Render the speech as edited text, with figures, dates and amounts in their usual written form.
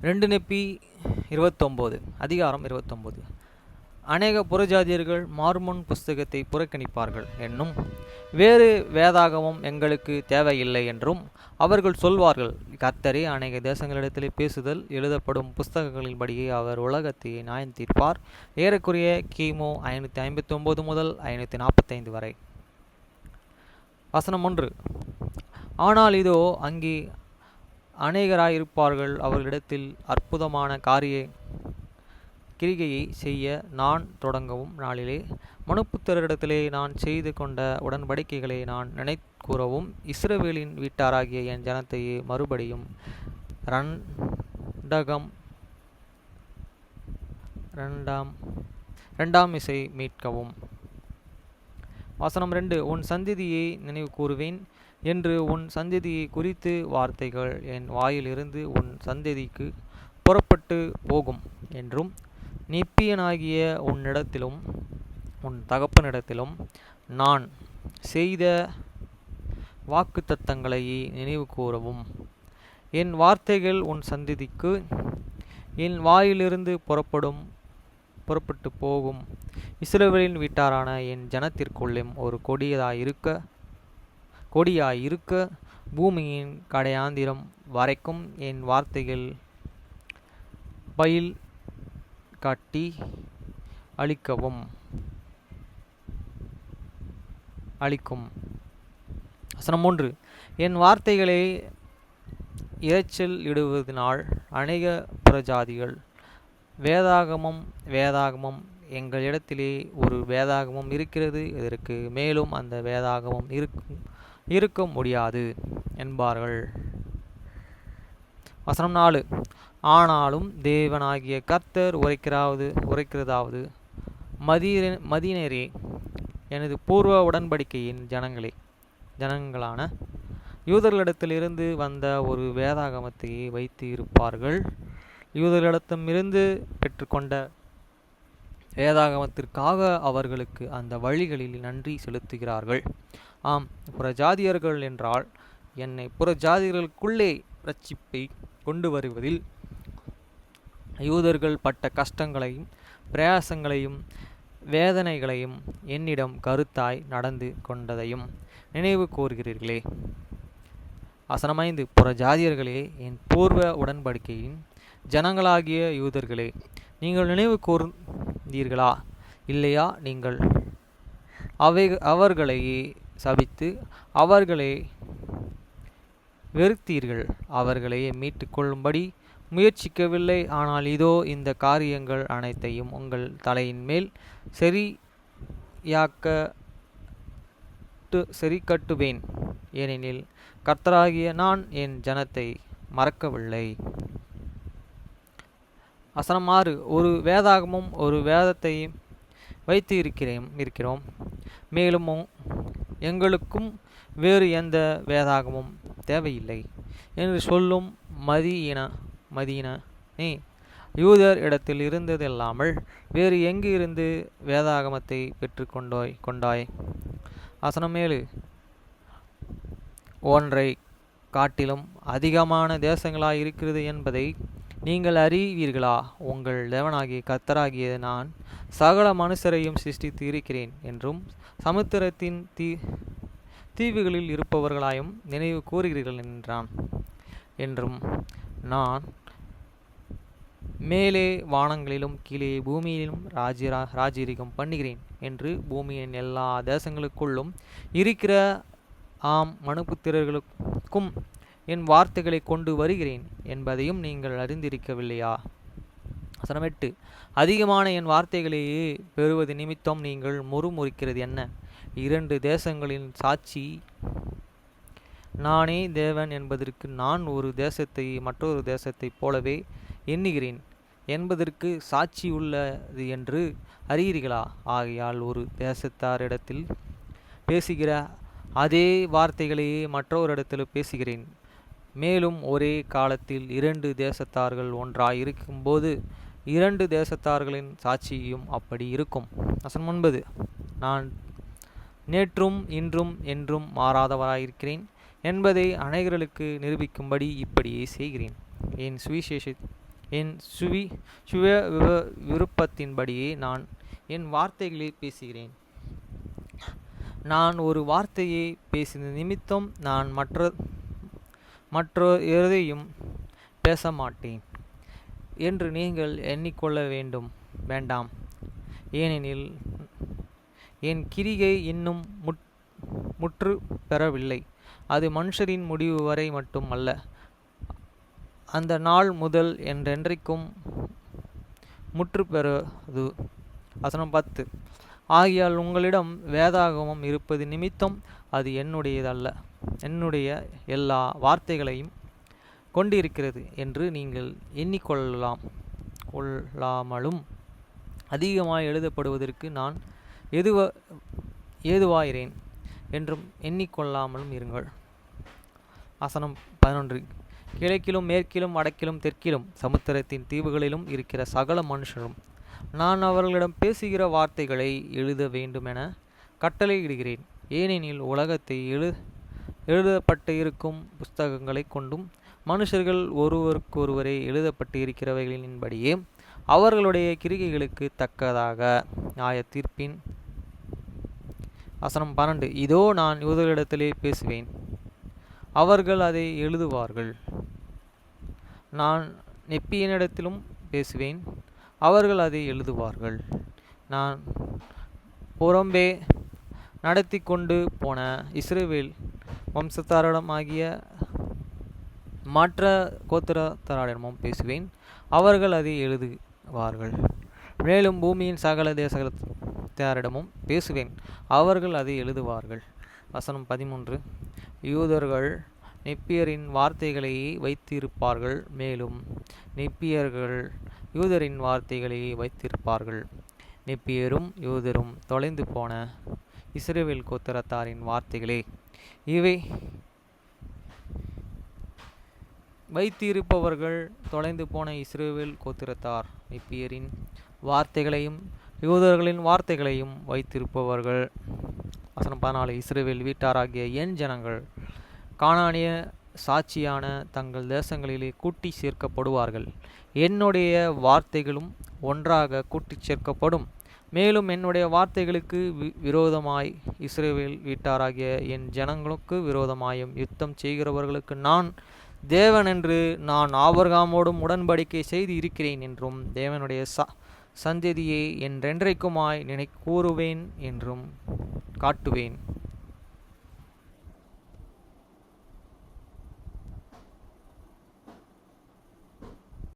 2 நெப்பி 29 அதிகாரம் 29. அநேக புறஜாதியர்கள் மார்மோன் புஸ்தகத்தை புறக்கணிப்பார்கள் என்னும் வேறு வேதாகமம் எங்களுக்கு தேவையில்லை என்றும் அவர்கள் சொல்வார்கள். கர்த்தரே அநேக தேசங்களிடத்திலே பேசுதல் எழுதப்படும் புஸ்தகங்களின்படியே அவர் உலகத்தை நியாயம் தீர்ப்பார். ஏறக்குறைய கிமு 559 முதல் 545 வரை. வசனம் 1. ஆனால் இதோ அங்கே அநேகராயிருப்பார்கள், அவர்களிடத்தில் அற்புதமான கிரிகையை செய்ய நான் தொடங்கவும் நாளிலே மனுப்புத்திரரிடத்திலே நான் செய்து கொண்ட உடன்படிக்கைகளை நான் நினைக்கூறவும் இஸ்ரவேலின் வீட்டாராகிய என் ஜனத்தையே மறுபடியும் இரண்டாம் இசை மீட்கவும். வசனம் 2. உன் சந்ததியை நினைவு கூறுவேன் என்று உன் சந்ததியை குறித்து வார்த்தைகள் என் வாயிலிருந்து உன் சந்ததிக்கு புறப்பட்டு போகும் என்றும் நிப்பியனாகிய உன்னிடத்திலும் உன் தகப்பனிடத்திலும் நான் செய்த வாக்குத்தத்தங்களை நினைவு கூறவும். என் வார்த்தைகள் உன் சந்ததிக்கு என் வாயிலிருந்து புறப்பட்டு போகும். இஸ்ரவேலின் வீட்டாரான என் ஜனத்திற்குள்ளும் ஒரு கொடியாயிருக்க பூமியின் கடையாந்திரம் வரைக்கும் என் வார்த்தைகள் பயில் காட்டி அழிக்கும். வசனம் 3. என் வார்த்தைகளை இரைச்சல் இடுவதனால் அநேக புறஜாதிகள் வேதாகமம் எங்களிடத்திலே ஒரு வேதாகமம் இருக்கிறது, இதற்கு மேலும் அந்த வேதாகமம் இருக்க முடியாது என்பார்கள். வசனம் 4. ஆனாலும் தேவனாகிய கர்த்தர் உரைக்கிறதாவது மதியனரே, எனது பூர்வ உடன்படிக்கையின் ஜனங்களான யூதர்களிடத்திலிருந்து வந்த ஒரு வேதாகமத்தை வைத்து இருப்பார்கள். யூதர்களிடத்திலிருந்து பெற்றுக்கொண்ட வேதாகமத்திற்காக அவர்களுக்கு அந்த வழிகளில் நன்றி செலுத்துகிறார்கள். ஆம், புறஜாதியர்கள் என்றால் என்னை புறஜாதியர்களுக்குள்ளே இரட்சிப்பை கொண்டு வருவதில் யூதர்கள் பட்ட கஷ்டங்களையும் பிரயாசங்களையும் வேதனைகளையும் என்னிடம் கருத்தாய் நடந்து கொண்டதையும் நினைவு கூறுகிறீர்களே. வசனம் 5. புறஜாதியர்களே, என் பூர்வ உடன்படிக்கையின் ஜனங்களாகிய யூதர்களே, நீங்கள் நினைவு கூர்ந்தீர்களா இல்லையா? நீங்கள் அவர்களை சபித்து அவர்களை வெறுத்தீர்கள், அவர்களை மீட்டு கொள்ளும்படி முயற்சிக்கவில்லை. ஆனால் இதோ இந்த காரியங்கள் அனைத்தையும் உங்கள் தலையின் மேல் சரி கட்டுவேன், ஏனெனில் கர்த்தராகிய நான் என் ஜனத்தை மறக்கவில்லை. வசனம் 6. ஒரு வேதாகமும் ஒரு வேதத்தை வைத்து இருக்கிறோம், மேலும் எங்களுக்கும் வேறு எந்த வேதாகமும் தேவையில்லை என்று சொல்லும் மதியனே, யூதர் இடத்தில் இருந்ததல்லாமல் வேறு எங்கு இருந்து வேதாகமத்தை பெற்று கொண்டாய்? வசனம் 7. ஒன்றை காட்டிலும் அதிகமான தேசங்களாய் இருக்கிறது என்பதை நீங்கள் அறிவீர்களா? உங்கள் தேவனாகிய கர்த்தராகிய நான் சகல மனுஷரையும் சிருஷ்டித்து இருக்கிறேன் என்றும் சமுத்திரத்தின் தீவுகளில் இருப்பவர்களாயும் நினைவு கூறுகிறீர்கள் என்றும் நான் மேலே வானங்களிலும் கீழே பூமியிலும் ராஜரீகம் பண்ணுகிறேன் என்று பூமியின் எல்லா தேசங்களுக்குள்ளும் இருக்கிற மனுப்புத்திரர்களுக்கும் என் வார்த்தைகளை கொண்டு வருகிறேன் என்பதையும் நீங்கள் அறிந்திருக்கவில்லையா? வசனம் 8. அதிகமான என் வார்த்தைகளையே பெறுவது நிமித்தம் நீங்கள் முறுமுறுக்கிறது என்ன? 2 தேசங்களின் சாட்சி நானே தேவன் என்பதற்கு நான் ஒரு தேசத்தை மற்றொரு தேசத்தைப் போலவே எண்ணுகிறேன் என்பதற்கு சாட்சி உள்ளது என்று அறியீர்களா? ஆகையால் ஒரு தேசத்தாரிடத்தில் பேசுகிற அதே வார்த்தைகளையே மற்றொரு பேசுகிறேன். மேலும் ஒரே காலத்தில் 2 தேசத்தார்கள் ஒன்றாய் இருக்கும்போது 2 தேசத்தார்களின் சாட்சியும் அப்படி இருக்கும். வசனம் 9. நான் நேற்றும் இன்றும் என்றும் மாறாதவராயிருக்கிறேன் என்பதை அநேகர்களுக்கு நிரூபிக்கும்படி இப்படியே செய்கிறேன். என் என் சுய விருப்பத்தின்படியே நான் என் வார்த்தைகளை பேசுகிறேன். நான் ஒரு வார்த்தையை பேசின நிமித்தம் நான் மற்ற எதையும் பேச மாட்டேன் என்று நீங்கள் எண்ணிக்கொள்ள வேண்டாம். ஏனெனில் என் கிரிகை இன்னும் முற்று பெறவில்லை. அது மனுஷரின் முடிவு வரை மட்டும் அல்ல, அந்த நாள் முதல் என்றென்றைக்கும் முற்று பெறது. வசனம் 10. ஆகையால் உங்களிடம் வேதாகமம் இருப்பது நிமித்தம் அது என்னுடையதல்ல, என்னுடைய எல்லா வார்த்தைகளையும் கொண்டிருக்கிறது என்று நீங்கள் எண்ணிக்கொள்ளாமலும் அதிகமாய் எழுதப்படுவதற்கு நான் ஏதுவாயிரேன் என்றும் எண்ணிக்கொள்ளாமலும் இருங்கள். வசனம் 11. கிழக்கிலும் மேற்கிலும் வடக்கிலும் தெற்கிலும் சமுத்திரத்தின் தீவுகளிலும் இருக்கிற சகல மனுஷரும் நான் அவர்களிடம் பேசுகிற வார்த்தைகளை எழுத வேண்டுமென கட்டளையிடுகிறேன். ஏனெனில் உலகத்தை எழுதப்பட்டு இருக்கும் புஸ்தகங்களை கொண்டும் மனுஷர்கள் ஒருவருக்கொருவரே எழுதப்பட்டு இருக்கிறவைகளின்படியே அவர்களுடைய கிரிகைகளுக்கு தக்கதாக நியாய தீர்ப்பின். வசனம் 12. இதோ நான் யூதர்களிடத்திலே பேசுவேன், அவர்கள் அதை எழுதுவார்கள். நான் நெப்பியனிடத்திலும் பேசுவேன், அவர்கள் அதை எழுதுவார்கள். நான் புறம்பே நடத்தி கொண்டு போன இஸ்ரவேல் வம்சத்தாரிடமாகிய மற்ற கோத்திரத்தாரிடமும் பேசுவேன், அவர்கள் அதை எழுதுவார்கள். மேலும் பூமியின் சகல தேசத்தாரிடமும் பேசுவேன், அவர்கள் அதை எழுதுவார்கள். வசனம் 13. யூதர்கள் நெப்பியரின் வார்த்தைகளை வைத்திருப்பார்கள், மேலும் நெப்பியர்கள் யூதரின் வார்த்தைகளை வைத்திருப்பார்கள். நெப்பியரும் யூதரும் தொலைந்து போன இஸ்ரவேல் கோத்திரத்தாரின் வார்த்தைகளே இவை. வைத்திருப்பவர்கள் தொலைந்து போன இஸ்ரவேல் கோத்திரத்தார் நெப்பியரின் வார்த்தைகளையும் யூதர்களின் வார்த்தைகளையும் வைத்திருப்பவர்கள். வசனம் 14. இஸ்ரவேல் வீட்டாராகிய என் ஜனங்கள் கானானிய சாட்சியான தங்கள் தேசங்களிலே கூட்டி சேர்க்கப்படுவார்கள். என்னுடைய வார்த்தைகளும் ஒன்றாக கூட்டி சேர்க்கப்படும். மேலும் என்னுடைய வார்த்தைகளுக்கு விரோதமாய் இஸ்ரவேல் வீட்டாராகிய என் ஜனங்களுக்கு விரோதமாயும் யுத்தம் செய்கிறவர்களுக்கு நான் தேவன் என்று நான் ஆபிரகாமோடும் உடன்படிக்கை செய்து இருக்கிறேன் என்றும் தேவனுடைய சந்ததியை என்றென்றைக்குமாய் கூறுவேன் என்றும் காட்டுவேன்.